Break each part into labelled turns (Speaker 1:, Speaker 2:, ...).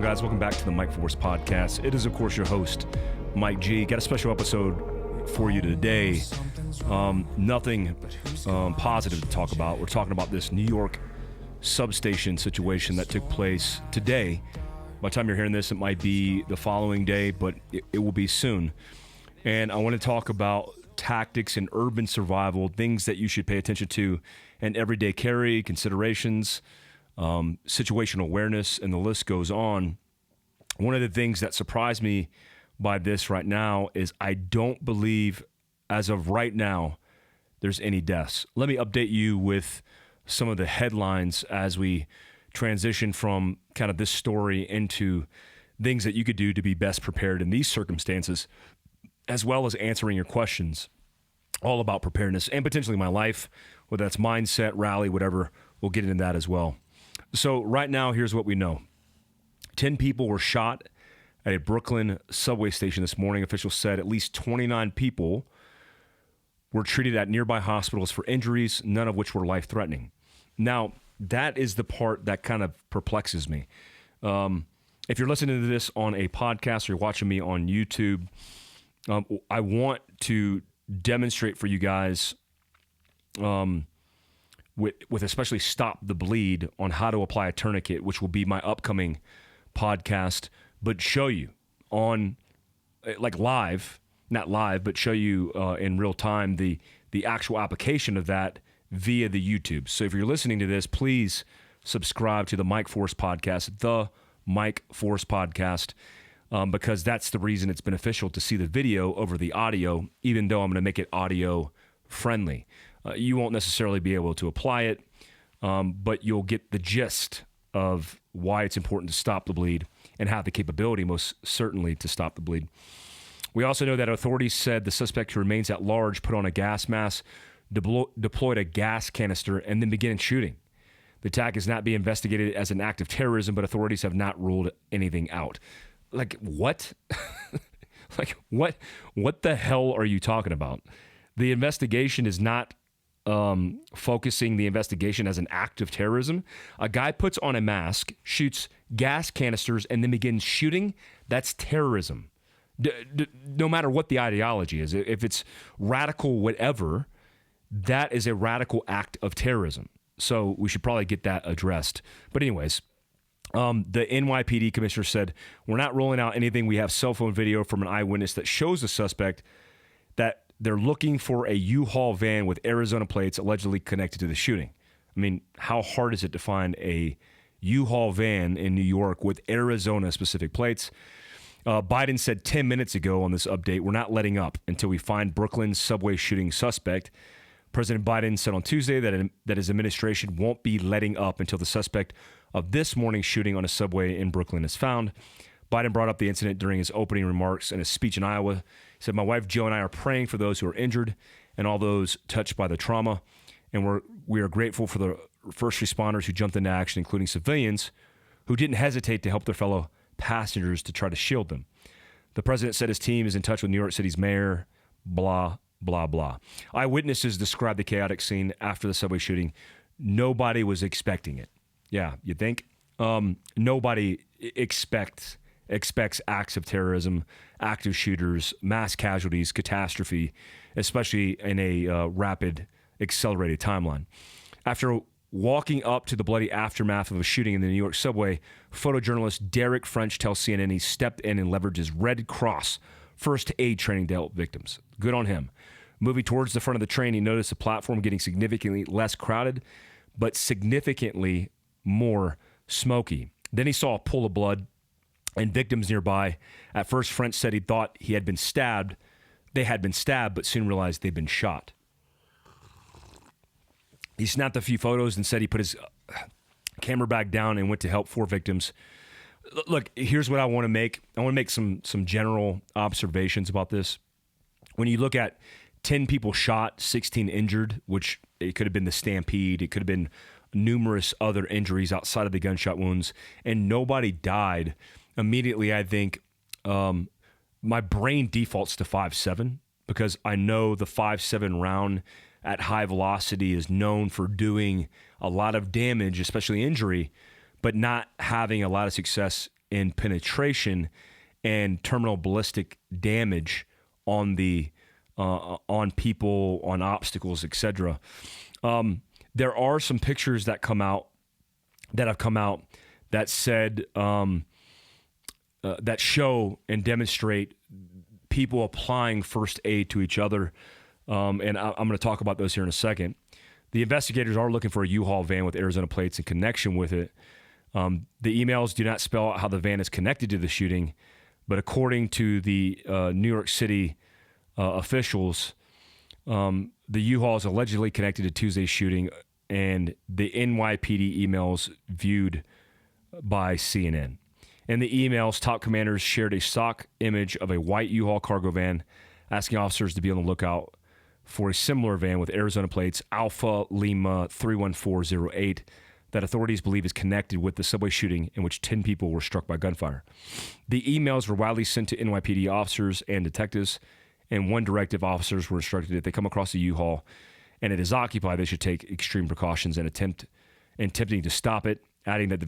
Speaker 1: guys? Welcome back to the Mike Force Podcast. It is, of course, your host, Mike G. Got a special episode for you today. Nothing positive to talk about. We're talking about this New York substation situation that took place today. By the time you're hearing this, it might be the following day, but it will be soon. And I want to talk about tactics in urban survival, things that you should pay attention to, and everyday carry, considerations, situational awareness, and the list goes on. One of the things that surprised me by this right now is I don't believe, as of right now, there's any deaths. Let me update you with some of the headlines as we transition from kind of this story into things that you could do to be best prepared in these circumstances, as well as answering your questions all about preparedness and potentially my life, whether that's mindset, rally, whatever. We'll get into that as well. So right now, here's what we know. 10 people were shot at a Brooklyn subway station this morning. Officials said at least 29 people were treated at nearby hospitals for injuries, none of which were life-threatening. Now, that is the part that kind of perplexes me. If you're listening to this on a podcast or you're watching me on YouTube, I want to demonstrate for you guys with especially Stop the Bleed on how to apply a tourniquet, which will be my upcoming podcast, but show you on like live, not live, but show you in real time the actual application of that via the YouTube. So if you're listening to this, please subscribe to the Mike Force Podcast, the Mike Force Podcast, because that's the reason it's beneficial to see the video over the audio, even though I'm going to make it audio friendly. You won't necessarily be able to apply it, but you'll get the gist of why it's important to stop the bleed and have the capability, most certainly, to stop the bleed. We also know that authorities said the suspect who remains at large put on a gas mask, deployed a gas canister, and then began shooting. The attack is not being investigated as an act of terrorism, but authorities have not ruled anything out. Like, what? Like, what the hell are you talking about? The investigation is not focusing the investigation as an act of terrorism. A guy puts on a mask, shoots gas canisters, and then begins shooting. That's terrorism. No matter what the ideology is. If it's radical whatever, that is a radical act of terrorism. So we should probably get that addressed. But anyways, the NYPD commissioner said, we're not rolling out anything. We have cell phone video from an eyewitness that shows the suspect that they're looking for a U-Haul van with Arizona plates allegedly connected to the shooting. I mean, how hard is it to find a U-Haul van in New York with Arizona-specific plates? Biden said 10 minutes ago on this update, we're not letting up until we find Brooklyn's subway shooting suspect. President Biden said on Tuesday that his administration won't be letting up until the suspect of this morning's shooting on a subway in Brooklyn is found. Biden brought up the incident during his opening remarks in a speech in Iowa. He said, my wife Jill and I are praying for those who are injured and all those touched by the trauma. And we are grateful for the first responders who jumped into action, including civilians who didn't hesitate to help their fellow passengers to try to shield them. The president said his team is in touch with New York City's mayor, blah, blah, blah. Eyewitnesses described the chaotic scene after the subway shooting. Nobody was expecting it. Yeah, you think? Nobody expects acts of terrorism, active shooters, mass casualties, catastrophe, especially in a rapid, accelerated timeline. After walking up to the bloody aftermath of a shooting in the New York subway, photojournalist Derek French tells CNN he stepped in and leveraged his Red Cross first aid training to help victims. Good on him. Moving towards the front of the train, he noticed the platform getting significantly less crowded, but significantly more smoky. Then he saw a pool of blood and victims nearby. At first, French said he thought he had been stabbed. They had been stabbed, but soon realized they'd been shot. He snapped a few photos and said he put his camera bag down and went to help 4 victims. Look, here's what I want to make. I want to make some general observations about this. When you look at 10 people shot, 16 injured, which it could have been the stampede, it could have been numerous other injuries outside of the gunshot wounds, and nobody died. Immediately, I think my brain defaults to 5.7 because I know the 5.7 round at high velocity is known for doing a lot of damage, especially injury, but not having a lot of success in penetration and terminal ballistic damage on the on people, on obstacles, etc. There are some pictures that have come out that said that show and demonstrate people applying first aid to each other, and I'm going to talk about those here in a second. The investigators are looking for a U-Haul van with Arizona plates in connection with it. The emails do not spell out how the van is connected to the shooting, but according to the New York City officials, the U-Haul is allegedly connected to Tuesday's shooting, and the NYPD emails viewed by CNN. In the emails, top commanders shared a stock image of a white U-Haul cargo van, asking officers to be on the lookout for a similar van with Arizona plates Alpha Lima 31408 that authorities believe is connected with the subway shooting in which 10 people were struck by gunfire. The emails were widely sent to NYPD officers and detectives, and one directive: officers were instructed if they come across a U-Haul and it is occupied, they should take extreme precautions and attempting to stop it, adding that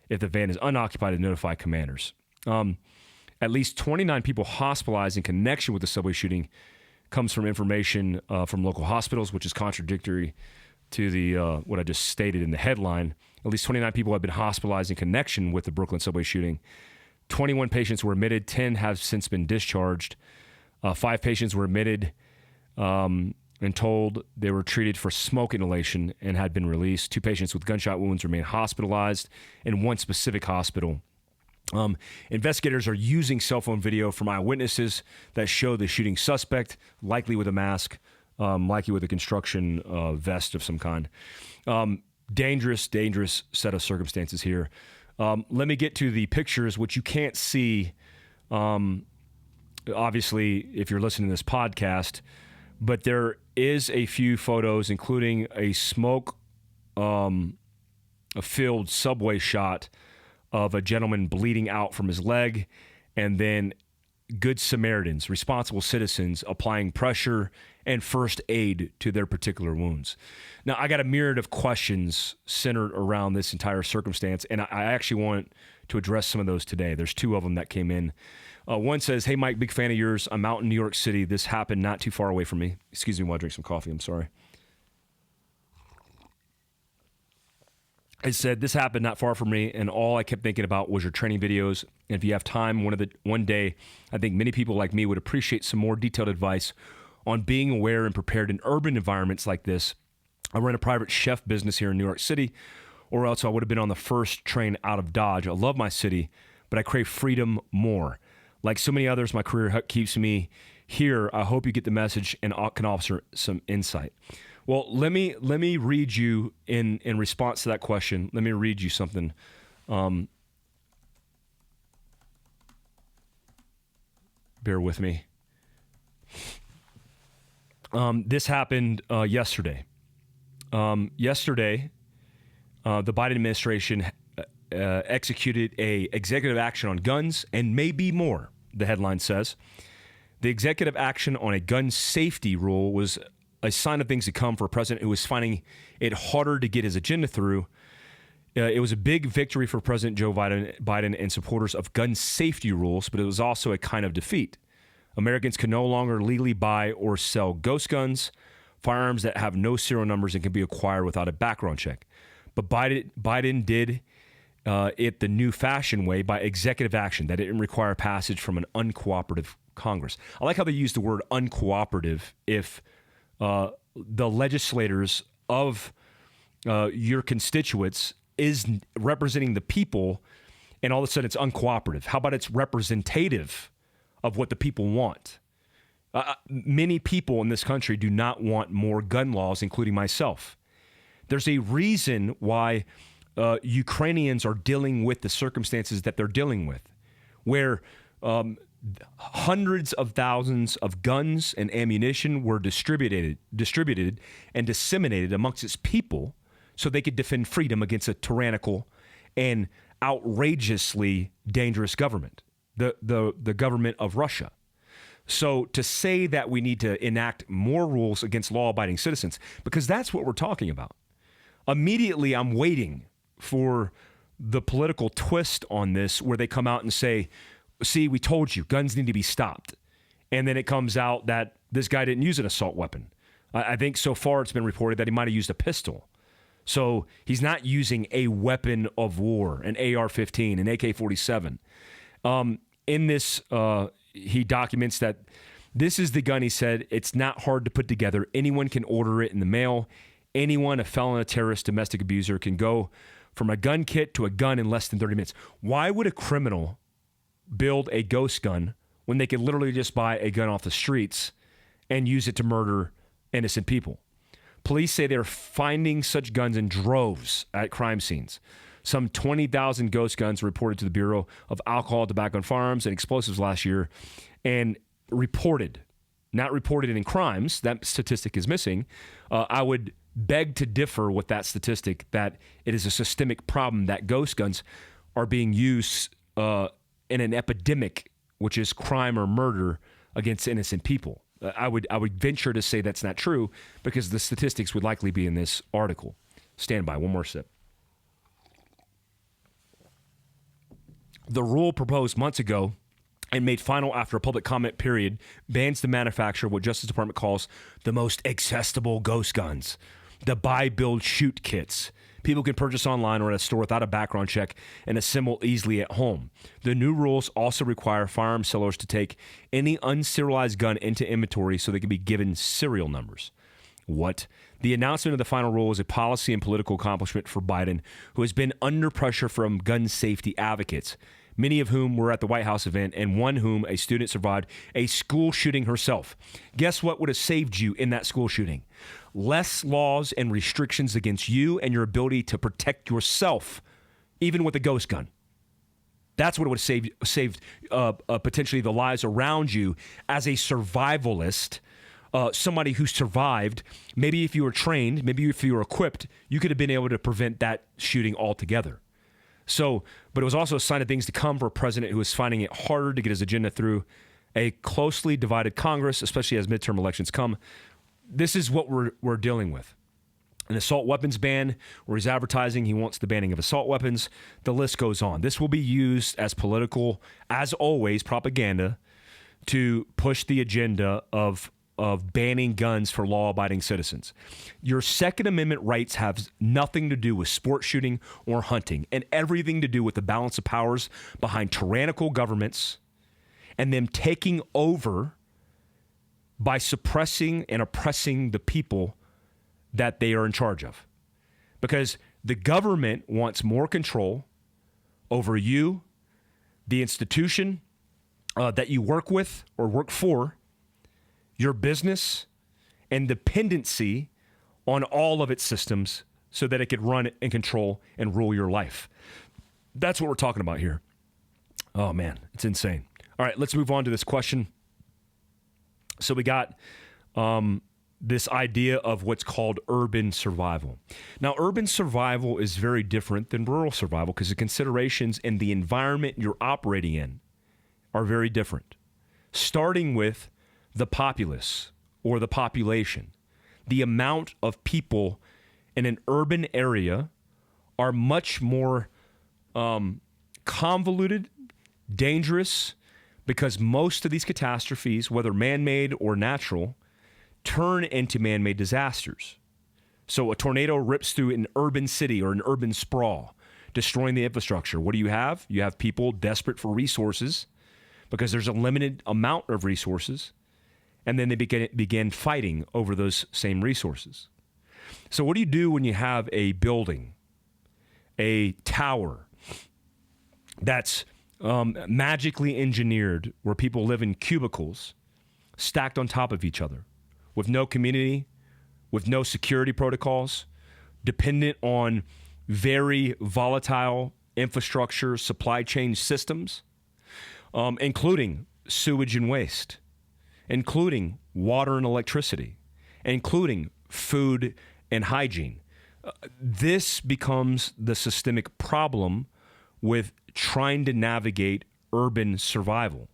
Speaker 1: if the van is unoccupied, to notify commanders. At least 29 people hospitalized in connection with the subway shooting comes from information from local hospitals, which is contradictory to the what I just stated in the headline. At least 29 people have been hospitalized in connection with the Brooklyn subway shooting. 21 patients were admitted. 10 have since been discharged. 5 patients were admitted and told they were treated for smoke inhalation and had been released. 2 patients with gunshot wounds remain hospitalized in one specific hospital. Investigators are using cell phone video from eyewitnesses that show the shooting suspect, likely with a mask, likely with a construction vest of some kind. Dangerous set of circumstances here. Let me get to the pictures, which you can't see, obviously, if you're listening to this podcast, but there is a few photos, including a smoke-filled subway shot of a gentleman bleeding out from his leg, and then Good Samaritans, responsible citizens, applying pressure and first aid to their particular wounds. Now, I got a myriad of questions centered around this entire circumstance, and I actually want to address some of those today. There's 2 of them that came in. One says, "Hey, Mike, big fan of yours. I'm out in New York City. This happened not too far away from me." Excuse me while I drink some coffee. I'm sorry. It said, "This happened not far from me, and all I kept thinking about was your training videos. And if you have time, one day, I think many people like me would appreciate some more detailed advice on being aware and prepared in urban environments like this. I run a private chef business here in New York City, or else I would have been on the first train out of Dodge. I love my city, but I crave freedom more. Like so many others, my career keeps me here. I hope you get the message and can offer some insight." Well, let me read you in response to that question. Let me read you something. Bear with me. This happened yesterday. Yesterday, the Biden administration executed a executive action on guns and maybe more, the headline says. The executive action on a gun safety rule was a sign of things to come for a president who was finding it harder to get his agenda through. It was a big victory for President Joe Biden and supporters of gun safety rules, but it was also a kind of defeat. Americans can no longer legally buy or sell ghost guns, firearms that have no serial numbers and can be acquired without a background check. But Biden did it the new fashion way by executive action that didn't require passage from an uncooperative Congress. I like how they use the word uncooperative if the legislators of your constituents is representing the people, and all of a sudden it's uncooperative. How about it's representative of what the people want? Many people in this country do not want more gun laws, including myself. There's a reason why Ukrainians are dealing with the circumstances that they're dealing with, where hundreds of thousands of guns and ammunition were distributed and disseminated amongst its people so they could defend freedom against a tyrannical and outrageously dangerous government, the government of Russia. So to say that we need to enact more rules against law-abiding citizens, because that's what we're talking about. Immediately, I'm waiting for the political twist on this where they come out and say, see, we told you, guns need to be stopped. And then it comes out that this guy didn't use an assault weapon. I think so far it's been reported that he might have used a pistol. So he's not using a weapon of war, an AR-15, an AK-47. In this, he documents that this is the gun, he said, it's not hard to put together. Anyone can order it in the mail. Anyone, a felon, a terrorist, domestic abuser, can go from a gun kit to a gun in less than 30 minutes. Why would a criminal build a ghost gun when they could literally just buy a gun off the streets and use it to murder innocent people? Police say they're finding such guns in droves at crime scenes. Some 20,000 ghost guns were reported to the Bureau of Alcohol, Tobacco, and Firearms and Explosives last year, and not reported in crimes. That statistic is missing. I would beg to differ with that statistic that it is a systemic problem that ghost guns are being used in an epidemic, which is crime or murder against innocent people. I would venture to say that's not true because the statistics would likely be in this article. Stand by, one more sip. The rule proposed months ago and made final after a public comment period bans the manufacture of what Justice Department calls the most accessible ghost guns, the buy, build, shoot kits. People can purchase online or at a store without a background check and assemble easily at home. The new rules also require firearm sellers to take any unserialized gun into inventory so they can be given serial numbers. What? The announcement of the final rule is a policy and political accomplishment for Biden, who has been under pressure from gun safety advocates, many of whom were at the White House event, and one whom a student survived a school shooting herself. Guess what would have saved you in that school shooting? Less laws and restrictions against you and your ability to protect yourself, even with a ghost gun. That's what it would have saved potentially the lives around you as a survivalist, somebody who survived. Maybe if you were trained, maybe if you were equipped, you could have been able to prevent that shooting altogether. So, but it was also a sign of things to come for a president who is finding it harder to get his agenda through a closely divided Congress, especially as midterm elections come. This is what we're dealing with. An assault weapons ban, where he's advertising he wants the banning of assault weapons. The list goes on. This will be used as political, as always, propaganda to push the agenda of banning guns for law-abiding citizens. Your Second Amendment rights have nothing to do with sport shooting or hunting, and everything to do with the balance of powers behind tyrannical governments and them taking over by suppressing and oppressing the people that they are in charge of. Because the government wants more control over you, the institution that you work with or work for, your business, and dependency on all of its systems so that it could run and control and rule your life. That's what we're talking about here. Oh, man, it's insane. All right, let's move on to this question. So we got this idea of what's called urban survival. Now, urban survival is very different than rural survival because the considerations and the environment you're operating in are very different. Starting with the populace or the population. The amount of people in an urban area are much more convoluted, dangerous, because most of these catastrophes, whether man-made or natural, turn into man-made disasters. So a tornado rips through an urban city or an urban sprawl, destroying the infrastructure. What do you have? You have people desperate for resources because there's a limited amount of resources, and then they begin fighting over those same resources. So what do you do when you have a building, a tower that's magically engineered where people live in cubicles stacked on top of each other with no community, with no security protocols, dependent on very volatile infrastructure, supply chain systems, including sewage and waste, including water and electricity, including food and hygiene. This becomes the systemic problem with trying to navigate urban survival,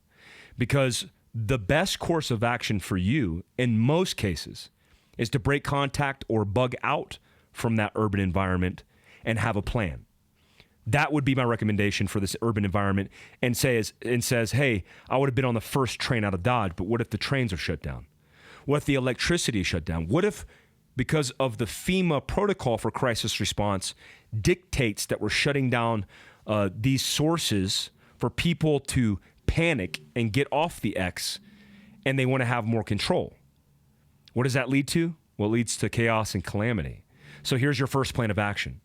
Speaker 1: because the best course of action for you in most cases is to break contact or bug out from that urban environment and have a plan. That would be my recommendation for this urban environment, and says, hey, I would have been on the first train out of Dodge, but what if the trains are shut down? What if the electricity is shut down? What if, because of the FEMA protocol for crisis response, dictates that we're shutting down these sources for people to panic and get off the X, and they want to have more control? What does that lead to? Well, it leads to chaos and calamity. So here's your first plan of action.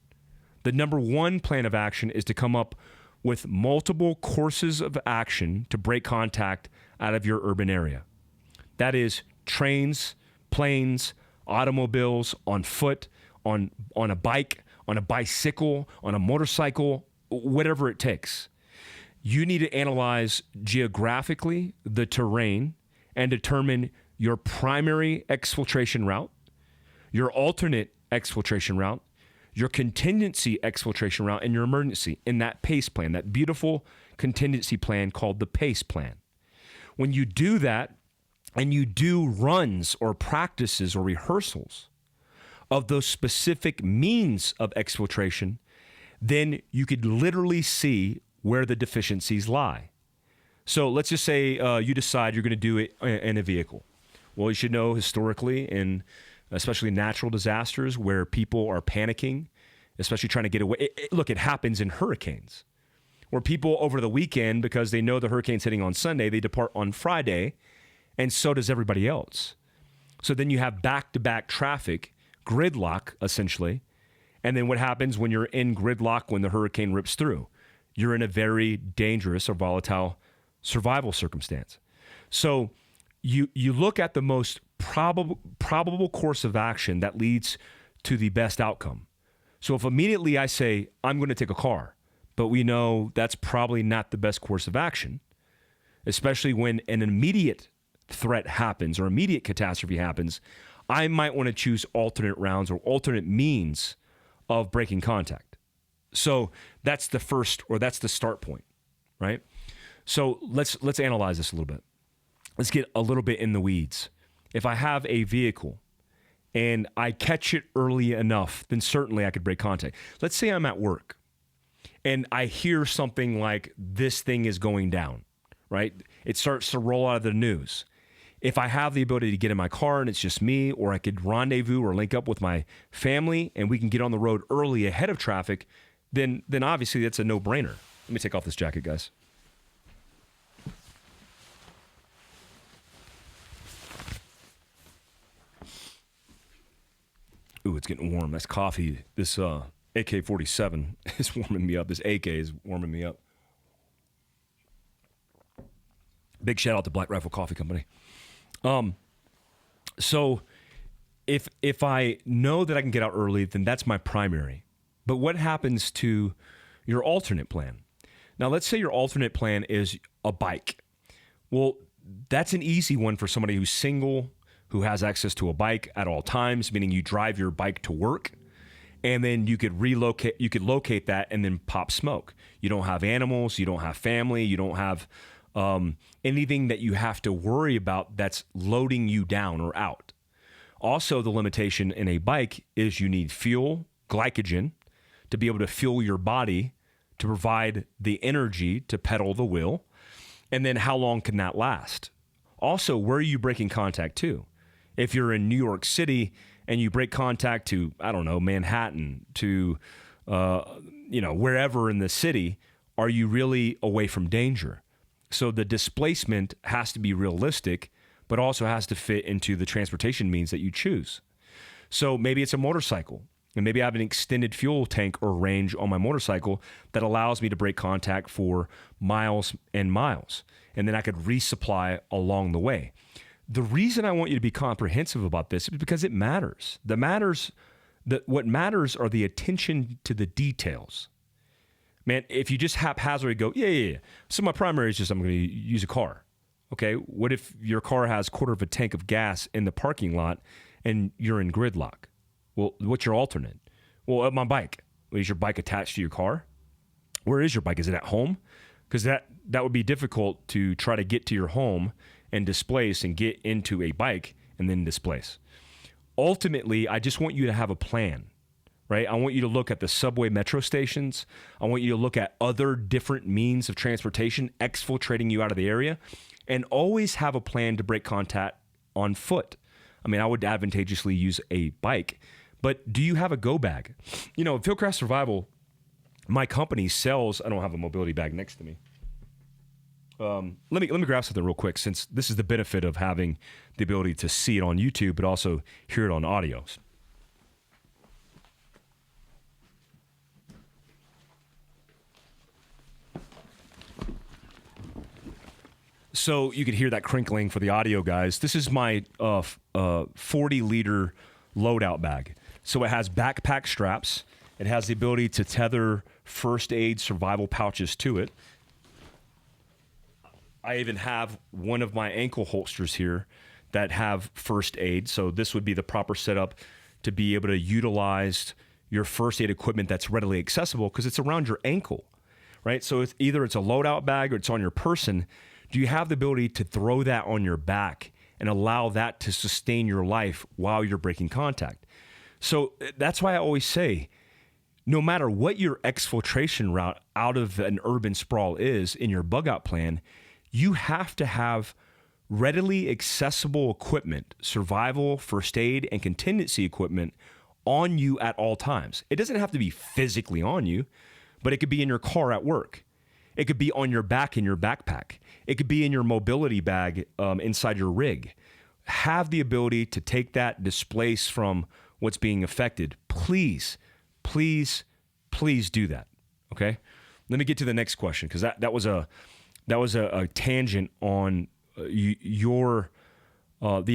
Speaker 1: The number one plan of action is to come up with multiple courses of action to break contact out of your urban area. That is trains, planes, automobiles, on foot, on a bike, on a bicycle, on a motorcycle, whatever it takes. You need to analyze geographically the terrain and determine your primary exfiltration route, your alternate exfiltration route, your contingency exfiltration route, and your emergency in that PACE plan, that beautiful contingency plan called the PACE plan. When you do that and you do runs or practices or rehearsals of those specific means of exfiltration, then you could literally see where the deficiencies lie. So let's just say you decide you're going to do it in a vehicle. Well, you should know historically, in especially natural disasters where people are panicking, especially trying to get away. Look, it happens in hurricanes where people over the weekend, because they know the hurricane's hitting on Sunday, they depart on Friday, and so does everybody else. So then you have back-to-back traffic, gridlock essentially, and then what happens when you're in gridlock when the hurricane rips through? You're in a very dangerous or volatile survival circumstance. So you look at the most probable course of action that leads to the best outcome. So if immediately I say, I'm going to take a car, but we know that's probably not the best course of action, especially when an immediate threat happens or immediate catastrophe happens, I might want to choose alternate rounds or alternate means of breaking contact. So that's the first, or that's the start point, right? So let's analyze this a little bit. Let's get a little bit in the weeds. If I have a vehicle and I catch it early enough, then certainly I could break contact. Let's say I'm at work and I hear something like this thing is going down, right? It starts to roll out of the news. If I have the ability to get in my car and it's just me, or I could rendezvous or link up with my family and we can get on the road early ahead of traffic, then obviously that's a no-brainer. Let me take off this jacket, guys. Ooh, it's getting warm. That's coffee. This AK-47 is warming me up. This AK is warming me up. Big shout out to Black Rifle Coffee Company. So if I know that I can get out early, then that's my primary. But what happens to your alternate plan? Now, let's say your alternate plan is a bike. Well, that's an easy one for somebody who's single, who has access to a bike at all times, meaning you drive your bike to work, and then you could locate that and then pop smoke. You don't have animals, you don't have family, you don't have anything that you have to worry about that's loading you down or out. Also, the limitation in a bike is you need fuel, glycogen, to be able to fuel your body to provide the energy to pedal the wheel. And then how long can that last? Also, where are you breaking contact to? If you're in New York City and you break contact to, I don't know, Manhattan, to, wherever in the city, are you really away from danger? So the displacement has to be realistic, but also has to fit into the transportation means that you choose. So maybe it's a motorcycle, and maybe I have an extended fuel tank or range on my motorcycle that allows me to break contact for miles and miles, and then I could resupply along the way. The reason I want you to be comprehensive about this is because it matters. What matters are the attention to the details. Man, if you just haphazardly go, yeah. So my primary is just I'm going to use a car. Okay, what if your car has a quarter of a tank of gas in the parking lot and you're in gridlock? Well, what's your alternate? Well, my bike. Well, is your bike attached to your car? Where is your bike? Is it at home? Because that would be difficult to try to get to your home and displace and get into a bike and then displace. Ultimately, I just want you to have a plan, right? I want you to look at the subway metro stations. I want you to look at other different means of transportation exfiltrating you out of the area, and always have a plan to break contact on foot. I mean, I would advantageously use a bike, but do you have a go bag? You know, Fieldcraft Survival, my company sells, I don't have a mobility bag next to me. Let me grab something real quick, since this is the benefit of having the ability to see it on YouTube, but also hear it on audio. So you could hear that crinkling for the audio guys. This is my 40-liter loadout bag. So it has backpack straps. It has the ability to tether first aid survival pouches to it. I even have one of my ankle holsters here that have first aid. So this would be the proper setup to be able to utilize your first aid equipment that's readily accessible, because it's around your ankle, right? So it's either it's a loadout bag or it's on your person. Do you have the ability to throw that on your back and allow that to sustain your life while you're breaking contact? So that's why I always say, no matter what your exfiltration route out of an urban sprawl is in your bug out plan, you have to have readily accessible equipment, survival, first aid, and contingency equipment on you at all times. It doesn't have to be physically on you, but it could be in your car at work. It could be on your back in your backpack. It could be in your mobility bag inside your rig. Have the ability to take that, displace from what's being affected. Please, please, please do that. Okay? Let me get to the next question, because that was a tangent on the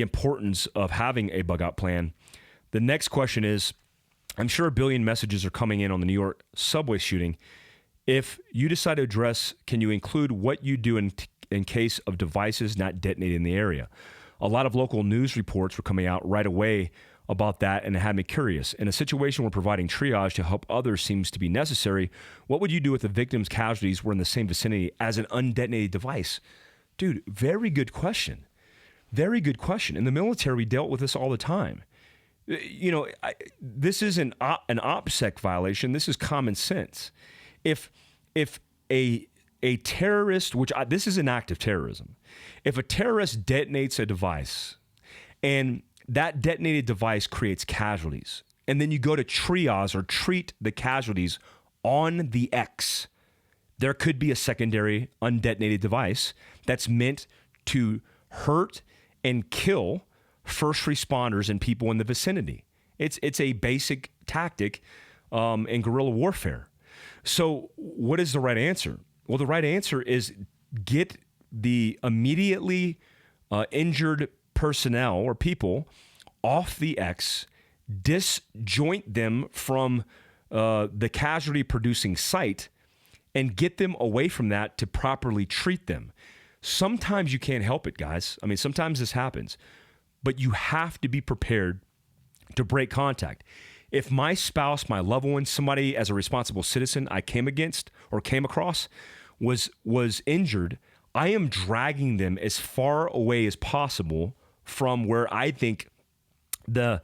Speaker 1: importance of having a bug out plan. The next question is, I'm sure a billion messages are coming in on the New York subway shooting. If you decide to address, can you include what you do in case of devices not detonated in the area? A lot of local news reports were coming out right away about that, and it had me curious. In a situation where providing triage to help others seems to be necessary, what would you do if the victim's casualties were in the same vicinity as an undetonated device? Dude, very good question. Very good question. In the military, we dealt with this all the time. You know, this isn't an OPSEC violation. This is common sense. If a terrorist, this is an act of terrorism. If a terrorist detonates a device and that detonated device creates casualties, and then you go to triage or treat the casualties on the X, there could be a secondary undetonated device that's meant to hurt and kill first responders and people in the vicinity. It's a basic tactic in guerrilla warfare. So what is the right answer? Well, the right answer is get the immediately injured personnel or people off the X, disjoint them from the casualty producing site, and get them away from that to properly treat them. Sometimes you can't help it, guys. I mean, sometimes this happens, but you have to be prepared to break contact. If my spouse, my loved one, somebody as a responsible citizen I came against or came across was injured, I am dragging them as far away as possible from where I think the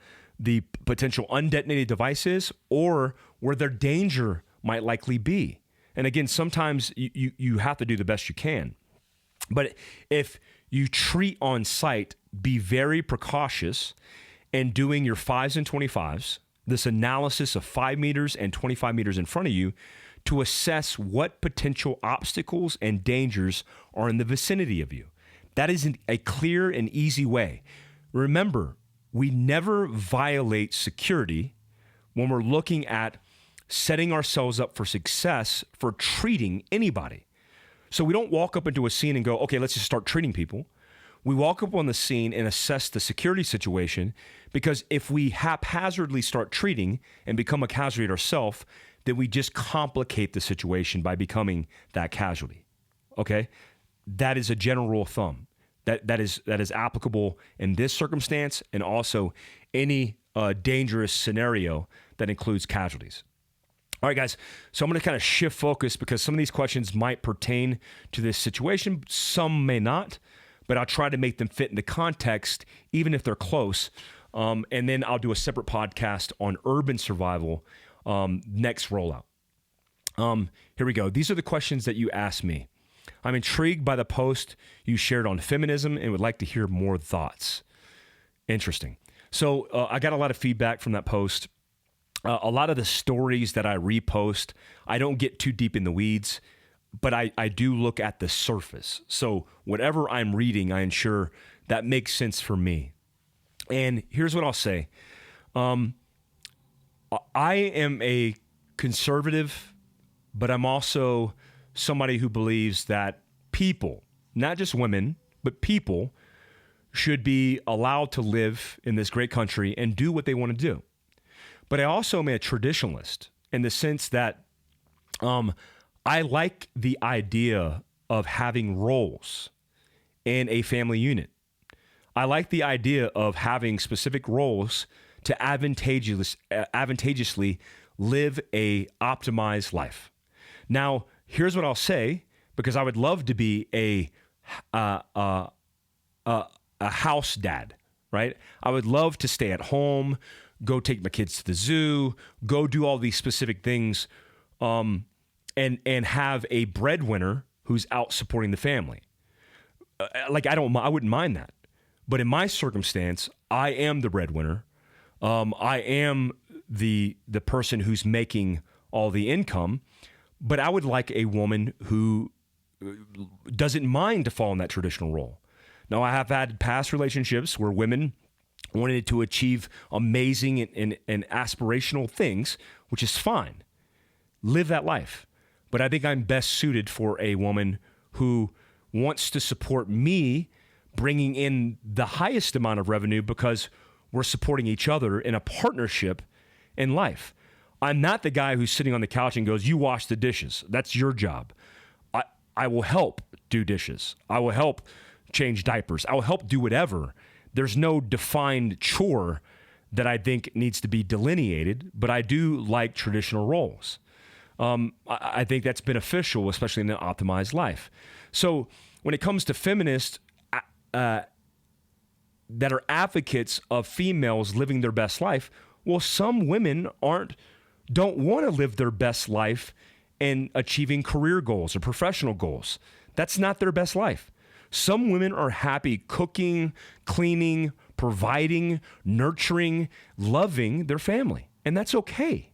Speaker 1: potential undetonated device is, or where their danger might likely be. And again, sometimes you have to do the best you can. But if you treat on site, be very precautious in doing your 5s and 25s, this analysis of 5 meters and 25 meters in front of you, to assess what potential obstacles and dangers are in the vicinity of you. That is a clear and easy way. Remember, we never violate security when we're looking at setting ourselves up for success for treating anybody. So we don't walk up into a scene and go, okay, let's just start treating people. We walk up on the scene and assess the security situation, because if we haphazardly start treating and become a casualty ourselves, then we just complicate the situation by becoming that casualty. Okay? That is a general rule of thumb. That is applicable in this circumstance, and also any dangerous scenario that includes casualties. All right, guys, so I'm going to kind of shift focus, because some of these questions might pertain to this situation. Some may not, but I'll try to make them fit into context, even if they're close. And then I'll do a separate podcast on urban survival next rollout. Here we go. These are the questions that you asked me. I'm intrigued by the post you shared on feminism and would like to hear more thoughts. Interesting. So I got a lot of feedback from that post. A lot of the stories that I repost, I don't get too deep in the weeds, but I do look at the surface. So whatever I'm reading, I ensure that makes sense for me. And here's what I'll say. I am a conservative, but I'm also somebody who believes that people, not just women, but people should be allowed to live in this great country and do what they want to do. But I also am a traditionalist in the sense that I like the idea of having roles in a family unit. I like the idea of having specific roles to advantageously live a optimized life. Now, here's what I'll say, because I would love to be a house dad, right? I would love to stay at home, go take my kids to the zoo, go do all these specific things, and have a breadwinner who's out supporting the family. I wouldn't mind that. But in my circumstance, I am the breadwinner. I am the person who's making all the income. But I would like a woman who doesn't mind to fall in that traditional role. Now, I have had past relationships where women wanted to achieve amazing and aspirational things, which is fine. Live that life. But I think I'm best suited for a woman who wants to support me bringing in the highest amount of revenue because we're supporting each other in a partnership in life. I'm not the guy who's sitting on the couch and goes, you wash the dishes. That's your job. I will help do dishes. I will help change diapers. I will help do whatever. There's no defined chore that I think needs to be delineated, but I do like traditional roles. I think that's beneficial, especially in an optimized life. So when it comes to feminists that are advocates of females living their best life, well, some women don't want to live their best life in achieving career goals or professional goals. That's not their best life. Some women are happy cooking, cleaning, providing, nurturing, loving their family, and that's okay.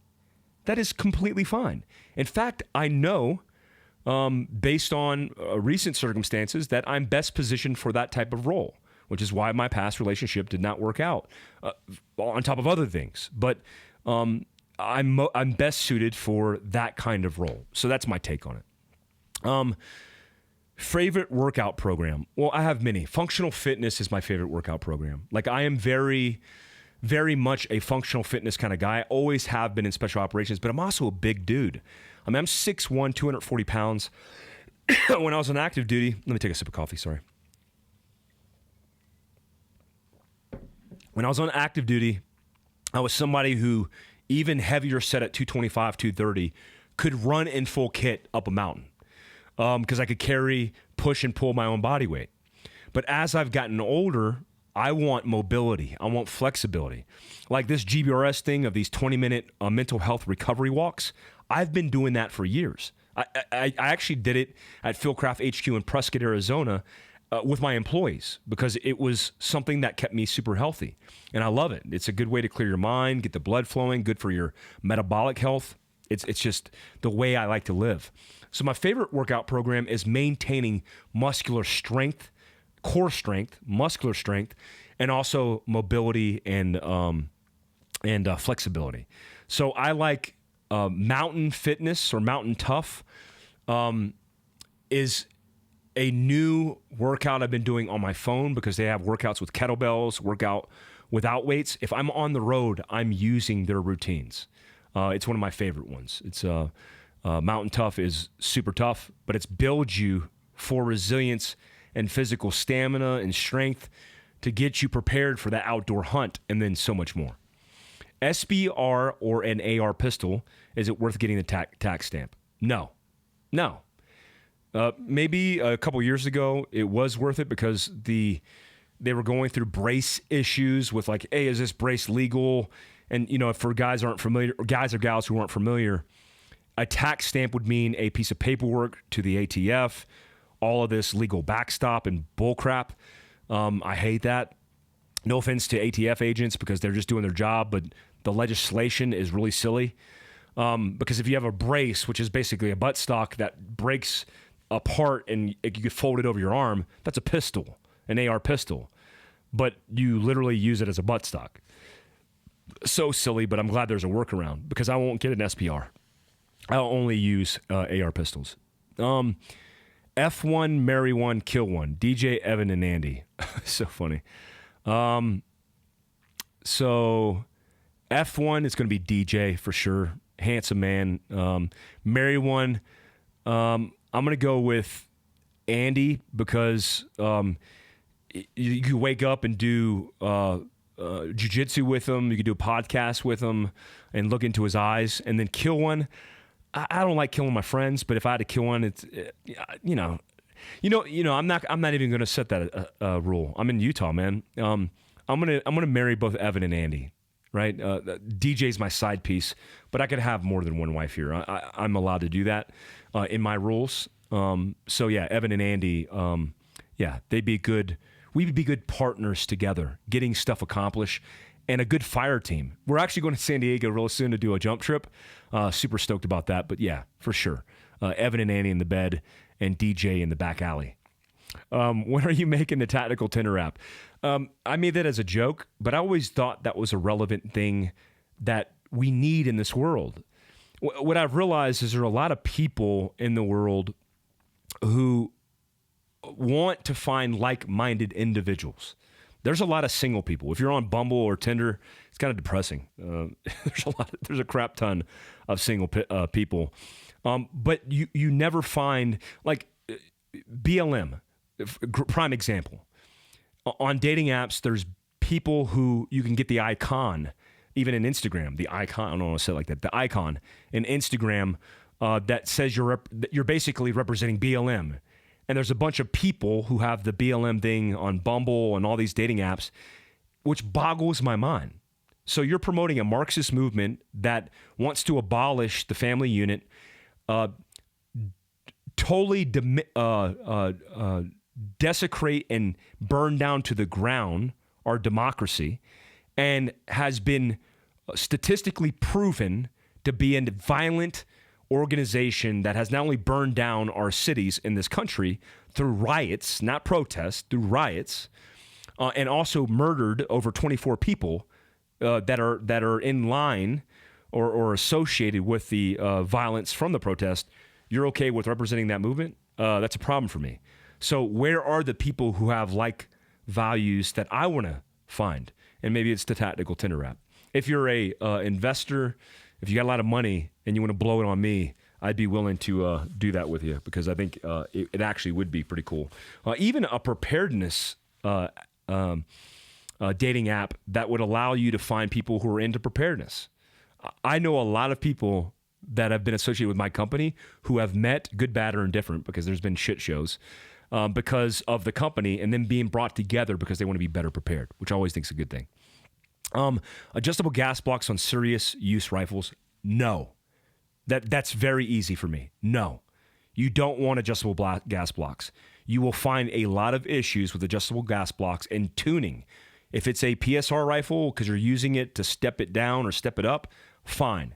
Speaker 1: That is completely fine. In fact, I know, based on recent circumstances, that I'm best positioned for that type of role, which is why my past relationship did not work out, on top of other things. But I'm best suited for that kind of role. So that's my take on it. Favorite workout program? Well, I have many. Functional fitness is my favorite workout program. Like, I am very, very much a functional fitness kind of guy. I always have been in special operations, but I'm also a big dude. I mean, I'm 6'1", 240 pounds. When I was on active duty, let me take a sip of coffee, sorry. When I was on active duty, I was somebody who, even heavier set at 225, 230, could run in full kit up a mountain because I could carry, push, and pull my own body weight. But as I've gotten older, I want mobility. I want flexibility. Like this GBRS thing of these 20-minute mental health recovery walks, I've been doing that for years. I actually did it at Fieldcraft HQ in Prescott, Arizona, with my employees because it was something that kept me super healthy. And I love it. It's a good way to clear your mind, get the blood flowing, good for your metabolic health. It's just the way I like to live. So my favorite workout program is maintaining muscular strength, core strength, muscular strength, and also mobility and flexibility. So I like Mountain Fitness or Mountain Tough is a new workout I've been doing on my phone because they have workouts with kettlebells, workout without weights. If I'm on the road, I'm using their routines. It's one of my favorite ones. It's Mountain Tough is super tough, but it's builds you for resilience and physical stamina and strength to get you prepared for that outdoor hunt and then so much more. SBR or an AR pistol, is it worth getting the tax stamp? No. Maybe a couple years ago it was worth it because the they were going through brace issues with like, hey, is this brace legal? And, for guys aren't familiar, or guys or gals who aren't familiar, a tax stamp would mean a piece of paperwork to the ATF, all of this legal backstop and bullcrap. I hate that. No offense to ATF agents because they're just doing their job, but the legislation is really silly. Because if you have a brace, which is basically a buttstock that breaks apart and you could fold it over your arm, that's a pistol, an AR pistol. But you literally use it as a buttstock. So silly, but I'm glad there's a workaround because I won't get an SPR. I'll only use AR pistols. F1, marry one, kill one. DJ, Evan, and Andy. So funny. So F1 is going to be DJ for sure. Handsome man. Marry one. I'm going to go with Andy because you wake up and do jiu-jitsu with him. You could do a podcast with him and look into his eyes. And then kill one. I don't like killing my friends, but if I had to kill one, it's I'm not even going to set that rule. I'm in Utah, man. I'm gonna marry both Evan and Andy, right? DJ's my side piece, but I could have more than one wife here. I'm allowed to do that in my rules. So yeah, Evan and Andy, they'd be good. We'd be good partners together, getting stuff accomplished, and a good fire team. We're actually going to San Diego real soon to do a jump trip. Super stoked about that, but yeah, for sure. Evan and Andy in the bed and DJ in the back alley. When are you making the tactical Tinder app? I made that as a joke, but I always thought that was a relevant thing that we need in this world. What I've realized is there are a lot of people in the world who want to find like-minded individuals. There's a lot of single people. If you're on Bumble or Tinder, it's kind of depressing. There's a crap ton of single people. But you never find, like, BLM, prime example. On dating apps, there's people who you can get the icon, even in Instagram, the icon, I don't want to say it like that, the icon in Instagram that says you're basically representing BLM. And there's a bunch of people who have the BLM thing on Bumble and all these dating apps, which boggles my mind. So you're promoting a Marxist movement that wants to abolish the family unit, totally desecrate and burn down to the ground our democracy, and has been statistically proven to be a violent organization that has not only burned down our cities in this country through riots, not protests, through riots, and also murdered over 24 people that are in line or associated with the violence from the protest. You're okay with representing that movement? That's a problem for me. So where are the people who have like values that I want to find? And maybe it's the tactical Tinder app. If you're a investor, if you got a lot of money and you want to blow it on me, I'd be willing to do that with you because I think it actually would be pretty cool. Even a preparedness dating app that would allow you to find people who are into preparedness. I know a lot of people that have been associated with my company who have met, good, bad, or indifferent, because there's been shit shows, because of the company, and then being brought together because they want to be better prepared, which I always think is a good thing. Adjustable gas blocks on serious use rifles, no. That's very easy for me. No. You don't want adjustable gas blocks. You will find a lot of issues with adjustable gas blocks and tuning. If it's a PSR rifle because you're using it to step it down or step it up, fine.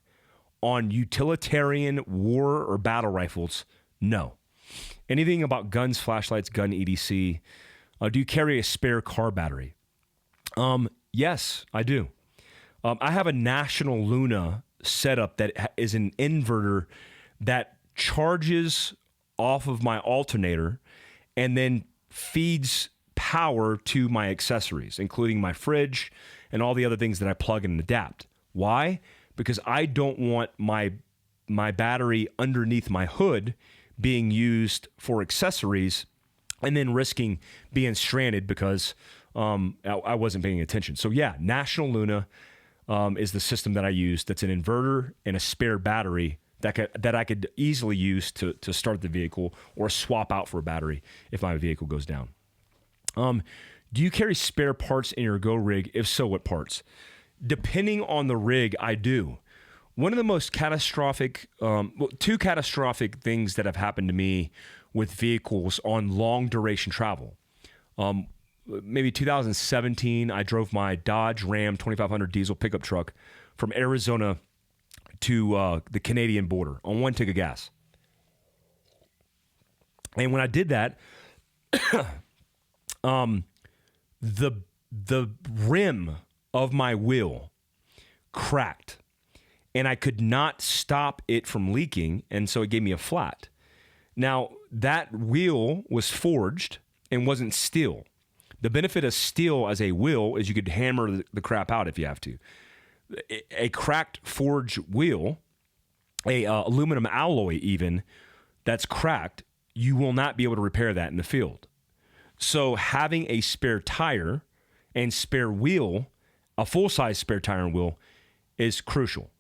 Speaker 1: On utilitarian war or battle rifles, no. Anything about guns, flashlights, gun EDC, do you carry a spare car battery? Yes, I do. I have a National Luna setup that is an inverter that charges off of my alternator and then feeds power to my accessories, including my fridge and all the other things that I plug and adapt. Why? Because I don't want my battery underneath my hood being used for accessories and then risking being stranded because I wasn't paying attention. So yeah, National Luna is the system that I use. That's an inverter and a spare battery that I could easily use to start the vehicle or swap out for a battery if my vehicle goes down. Do you carry spare parts in your go rig? If so, what parts? Depending on the rig, I do. One of the most catastrophic, two catastrophic things that have happened to me with vehicles on long duration travel. Maybe 2017, I drove my Dodge Ram 2500 diesel pickup truck from Arizona to the Canadian border on 1 tank of gas. And when I did that, the rim of my wheel cracked, and I could not stop it from leaking, and so it gave me a flat. Now, that wheel was forged and wasn't steel. The benefit of steel as a wheel is you could hammer the crap out if you have to. A cracked forged wheel, a aluminum alloy even, that's cracked, you will not be able to repair that in the field. So having a spare tire and spare wheel, a full-size spare tire and wheel, is crucial.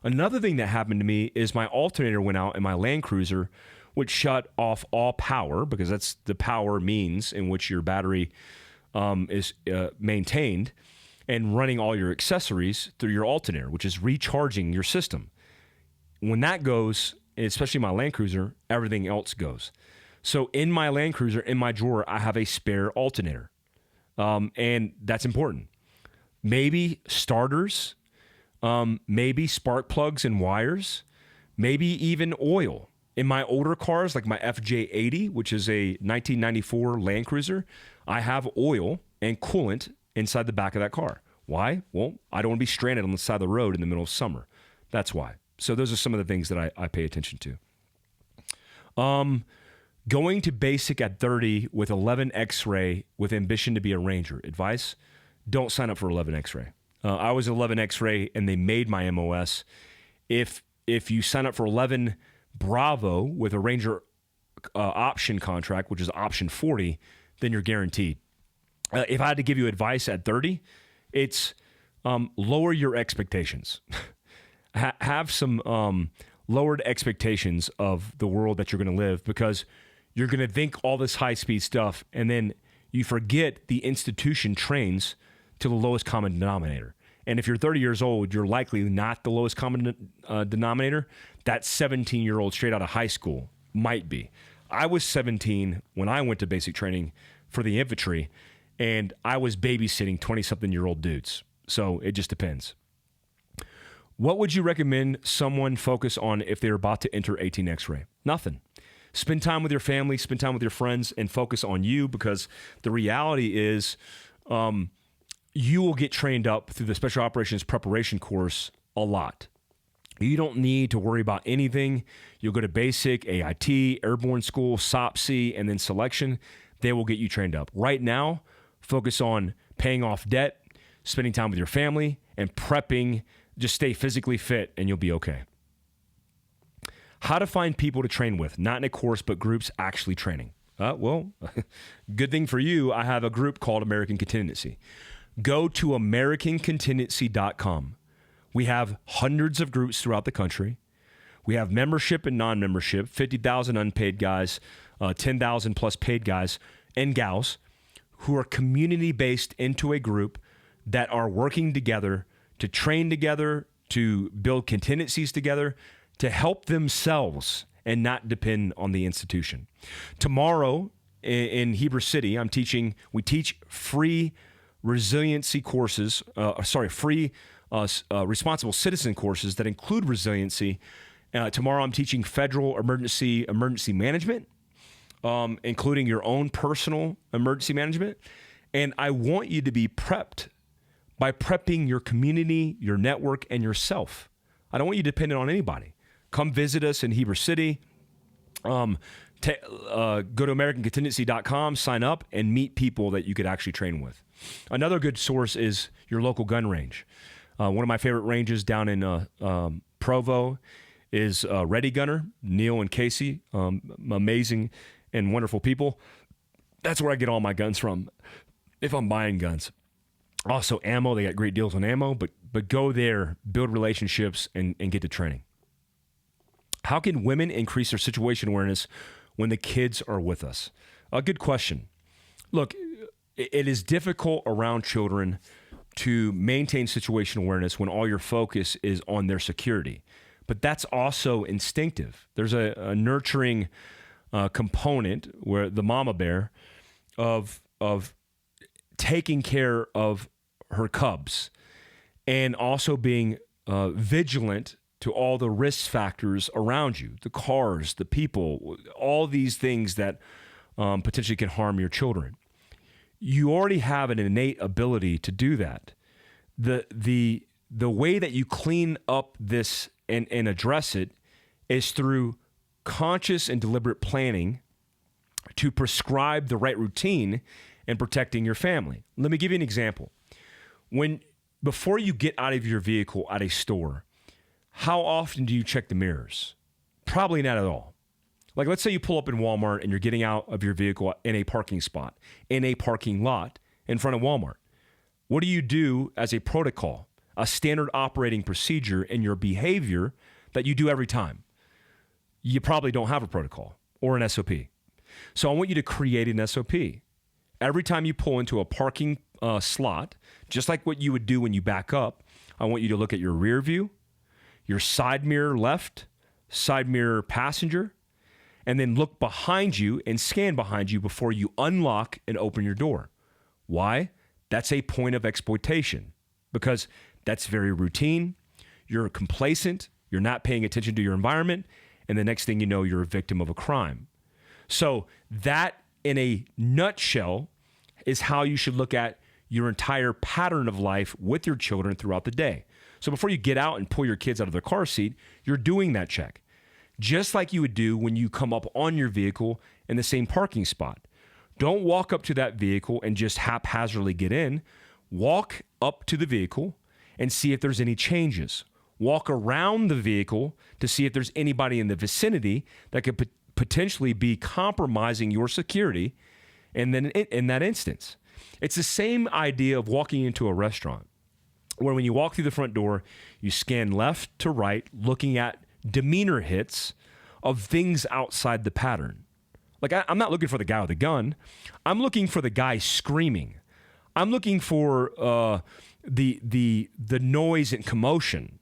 Speaker 1: Another thing that happened to me is my alternator went out in my Land Cruiser, which shut off all power, because that's the power means in which your battery is maintained, and running all your accessories through your alternator, which is recharging your system. When that goes, especially my Land Cruiser, everything else goes. So in my Land Cruiser, in my drawer, I have a spare alternator. And that's important. Maybe starters, maybe spark plugs and wires, maybe even oil. In my older cars, like my FJ80, which is a 1994 Land Cruiser, I have oil and coolant inside the back of that car. Why? Well, I don't want to be stranded on the side of the road in the middle of summer. That's why. So those are some of the things that I pay attention to. Going to basic at 30 with 11 X-ray with ambition to be a Ranger. Advice? Don't sign up for 11 X-ray. I was 11 X-ray and they made my MOS. If you sign up for 11 Bravo with a Ranger option contract, which is option 40, then you're guaranteed. If I had to give you advice at 30, it's lower your expectations. Have some lowered expectations of the world that you're going to live, because you're going to think all this high-speed stuff, and then you forget the institution trains to the lowest common denominator. And if you're 30 years old, you're likely not the lowest common denominator. That 17-year-old straight out of high school might be. I was 17 when I went to basic training for the infantry, and I was babysitting 20-something-year-old dudes. So it just depends. What would you recommend someone focus on if they're about to enter 18 X-ray? Nothing. Spend time with your family, spend time with your friends, and focus on you, because the reality is you will get trained up through the Special Operations Preparation course a lot. You don't need to worry about anything. You'll go to basic, AIT, airborne school, SOPC, and then selection. They will get you trained up. Right now, focus on paying off debt, spending time with your family, and prepping. Just stay physically fit, and you'll be okay. How to find people to train with, not in a course, but groups actually training. Well, good thing for you, I have a group called American Contingency. Go to AmericanContingency.com. We have hundreds of groups throughout the country. We have membership and non-membership, 50,000 unpaid guys, 10,000 plus paid guys and gals who are community-based into a group that are working together to train together, to build contingencies together, to help themselves and not depend on the institution. Tomorrow in Heber City, we teach free resiliency courses, free responsible citizen courses that include resiliency. Tomorrow I'm teaching federal emergency management, including your own personal emergency management. And I want you to be prepped by prepping your community, your network, and yourself. I don't want you dependent on anybody. Come visit us in Heber City. Go to AmericanContingency.com, sign up, and meet people that you could actually train with. Another good source is your local gun range. One of my favorite ranges down in Provo is Ready Gunner, Neil and Casey, amazing and wonderful people. That's where I get all my guns from if I'm buying guns. Also, ammo, they got great deals on ammo, but go there, build relationships, and get to training. How can women increase their situation awareness when the kids are with us? A good question. Look, it is difficult around children to maintain situational awareness when all your focus is on their security. But that's also instinctive. There's a nurturing component where the mama bear of taking care of her cubs and also being vigilant to all the risk factors around you, the cars, the people, all these things that potentially can harm your children. You already have an innate ability to do that. The way that you clean up this and address it is through conscious and deliberate planning to prescribe the right routine in protecting your family. Let me give you an example. Before you get out of your vehicle at a store, how often do you check the mirrors? Probably not at all. Like, let's say you pull up in Walmart and you're getting out of your vehicle in a parking spot, in a parking lot in front of Walmart. What do you do as a protocol, a standard operating procedure in your behavior that you do every time? You probably don't have a protocol or an SOP. So I want you to create an SOP. Every time you pull into a parking slot, just like what you would do when you back up, I want you to look at your rear view, your side mirror left, side mirror passenger, and then look behind you and scan behind you before you unlock and open your door. Why? That's a point of exploitation because that's very routine. You're complacent. You're not paying attention to your environment. And the next thing you know, you're a victim of a crime. So that, in a nutshell, is how you should look at your entire pattern of life with your children throughout the day. So before you get out and pull your kids out of their car seat, you're doing that check. Just like you would do when you come up on your vehicle in the same parking spot. Don't walk up to that vehicle and just haphazardly get in. Walk up to the vehicle and see if there's any changes. Walk around the vehicle to see if there's anybody in the vicinity that could potentially be compromising your security. And then in that instance, it's the same idea of walking into a restaurant where when you walk through the front door, you scan left to right, looking at demeanor hits of things outside the pattern. Like, I'm not looking for the guy with the gun. I'm looking for the guy screaming. I'm looking for the noise and commotion.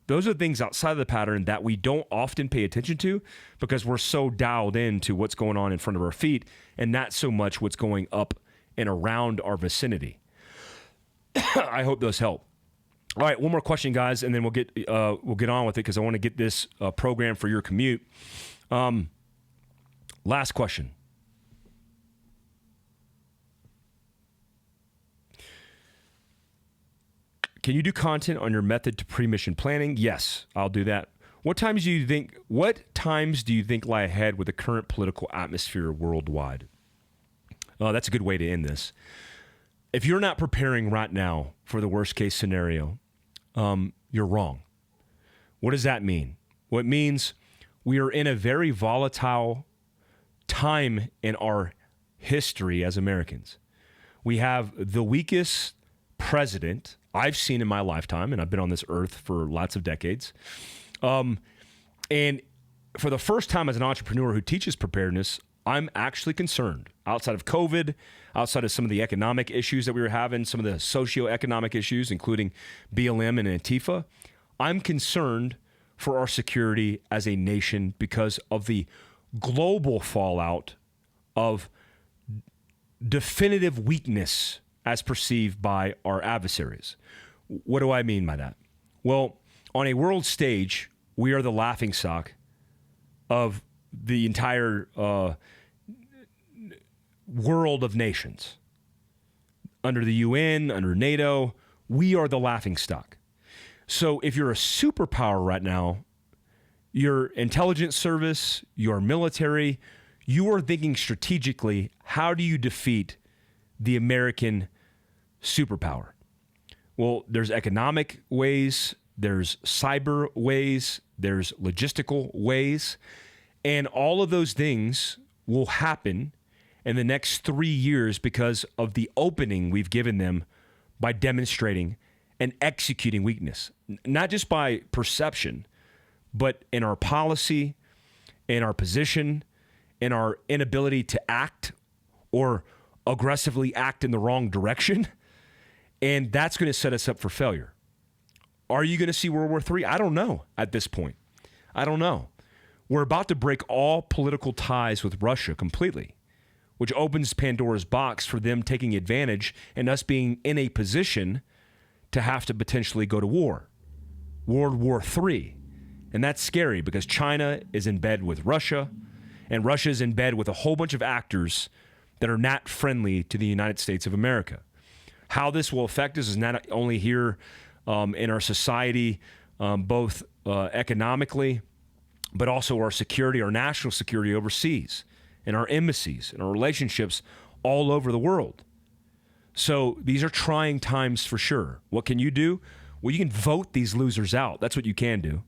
Speaker 1: Those are things outside of the pattern that we don't often pay attention to because we're so dialed into what's going on in front of our feet and not so much what's going up and around our vicinity. I hope those help. All right, one more question, guys, and then we'll get on with it because I want to get this program for your commute. Last question. Can you do content on your method to pre-mission planning? Yes, I'll do that. What times do you think lie ahead with the current political atmosphere worldwide? That's a good way to end this. If you're not preparing right now for the worst case scenario, you're wrong. What does that mean? Well, it means we are in a very volatile time in our history as Americans. We have the weakest president I've seen in my lifetime, and I've been on this earth for lots of decades. And for the first time as an entrepreneur who teaches preparedness, I'm actually concerned. Outside of COVID, outside of some of the economic issues that we were having, some of the socioeconomic issues, including BLM and Antifa, I'm concerned for our security as a nation because of the global fallout of definitive weakness as perceived by our adversaries. What do I mean by that? Well, on a world stage, we are the laughingstock of the entire world of nations. Under the UN, under NATO, we are the laughingstock. So if you're a superpower right now, your intelligence service, your military, you are thinking strategically, how do you defeat the American superpower? Well, there's economic ways, there's cyber ways, there's logistical ways, and all of those things will happen in the next 3 years because of the opening we've given them by demonstrating and executing weakness, not just by perception, but in our policy, in our position, in our inability to act or aggressively act in the wrong direction, and that's going to set us up for failure. Are you going to see World War III? I don't know at this point. I don't know. We're about to break all political ties with Russia completely, which opens Pandora's box for them taking advantage and us being in a position to have to potentially go to war. World War III. And that's scary because China is in bed with Russia, and Russia is in bed with a whole bunch of actors that are not friendly to the United States of America. How this will affect us is not only here in our society, both economically, but also our security, our national security overseas, and our embassies, and our relationships all over the world. So these are trying times for sure. What can you do? Well, you can vote these losers out. That's what you can do.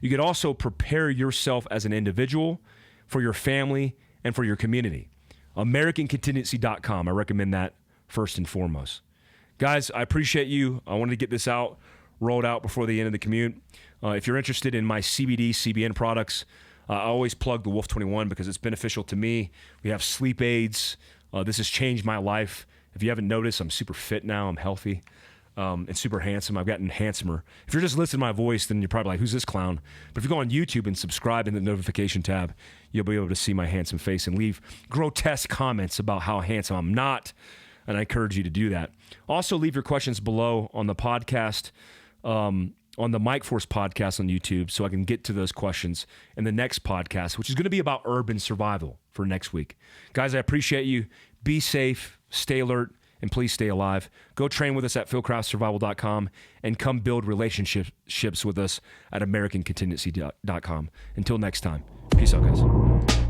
Speaker 1: You could also prepare yourself as an individual, for your family, and for your community. AmericanContingency.com. I recommend that first and foremost. Guys, I appreciate you. I wanted to get this rolled out before the end of the commute. If you're interested in my CBD, CBN products, I always plug the Wolf 21 because it's beneficial to me. We have sleep aids. This has changed my life. If you haven't noticed, I'm super fit now. I'm healthy and super handsome. I've gotten handsomer. If you're just listening to my voice, then you're probably like, who's this clown? But if you go on YouTube and subscribe in the notification tab, you'll be able to see my handsome face and leave grotesque comments about how handsome I'm not. And I encourage you to do that. Also, leave your questions below on the podcast, on the Mike Force podcast on YouTube, so I can get to those questions in the next podcast, which is going to be about urban survival for next week. Guys, I appreciate you. Be safe, stay alert, and please stay alive. Go train with us at fieldcraftsurvival.com and come build relationships with us at americancontingency.com. Until next time, peace out, guys.